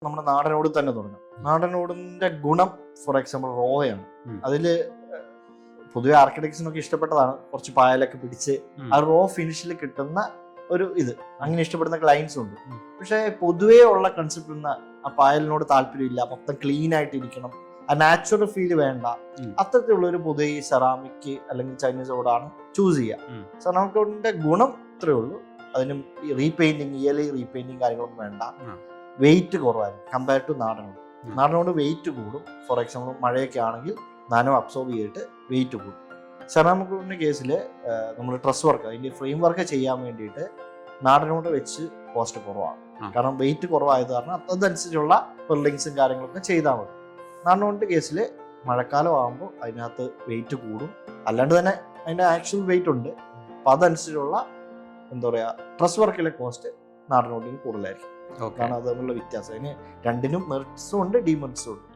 നമ്മുടെ നാടനോട് തന്നെ തുടങ്ങാം. നാടനോടിന്റെ ഗുണം ഫോർ എക്സാമ്പിൾ റോയാണ്. അതില് പൊതുവെ ആർക്കിടെക്ട്സിനൊക്കെ ഇഷ്ടപ്പെട്ടതാണ് കുറച്ച് പായലൊക്കെ പിടിച്ച് ആ റോ ഫിനിഷിൽ കിട്ടുന്ന ഒരു ഇത് അങ്ങനെ ഇഷ്ടപ്പെടുന്ന ക്ലയൻസും ഉണ്ട്. പക്ഷെ പൊതുവേ ഉള്ള കൺസെപ്റ്റ് ആ പായലിനോട് താല്പര്യമില്ല, മൊത്തം ക്ലീൻ ആയിട്ട് ഇരിക്കണം, ആ നാച്ചുറൽ ഫീല് വേണ്ട, അത്തരത്തിലുള്ള ഒരു പൊതുവെ ഈ സെറാമിക് അല്ലെങ്കിൽ ചൈനീസ് ഓടാണ് ചൂസ് ചെയ്യുക. സെറാമിക് ഓടിന്റെ ഗുണം ഇത്രയേ ഉള്ളൂ, അതിനും റീപെയിന്റിങ് ഇയർലി റീപെയിന്റിങ് കാര്യങ്ങളൊന്നും വേണ്ട, വെയിറ്റ് കുറവായിരിക്കും കമ്പയർ ടു നാടനോട്. നാടനോട് വെയിറ്റ് കൂടും. ഫോർ എക്സാമ്പിൾ മഴയൊക്കെ ആണെങ്കിൽ നനവ് അബ്സോർബ് ചെയ്തിട്ട് വെയിറ്റ് കൂടും. സെറാമിക് വുഡിന്റെ കേസിൽ നമ്മൾ ഡ്രസ് വർക്ക് അതിന്റെ ഫ്രെയിം വർക്ക് ചെയ്യാൻ വേണ്ടിയിട്ട് നാടനോട് വെച്ച് കോസ്റ്റ് കുറവാണ്. കാരണം വെയിറ്റ് കുറവായത് കാരണം അതനുസരിച്ചുള്ള ബിൽഡിങ്സും കാര്യങ്ങളൊക്കെ ചെയ്താൽ മതി. നാടനോടിന്റെ കേസിൽ മഴക്കാലം ആകുമ്പോൾ അതിനകത്ത് വെയിറ്റ് കൂടും, അല്ലാണ്ട് തന്നെ അതിന്റെ ആക്ച്വൽ വെയിറ്റ് ഉണ്ട്. അപ്പൊ അതനുസരിച്ചുള്ള എന്താ പറയാ ഡ്രസ് വർക്കിലെ കോസ്റ്റ് നാടനോടിന് കൂടുതലായിരിക്കും. കാരണം അത് തമ്മിലുള്ള വ്യത്യാസം. അതിന് രണ്ടിനും മെറിറ്റ്സും ഉണ്ട് ഡിമെറിറ്റ്സും ഉണ്ട്.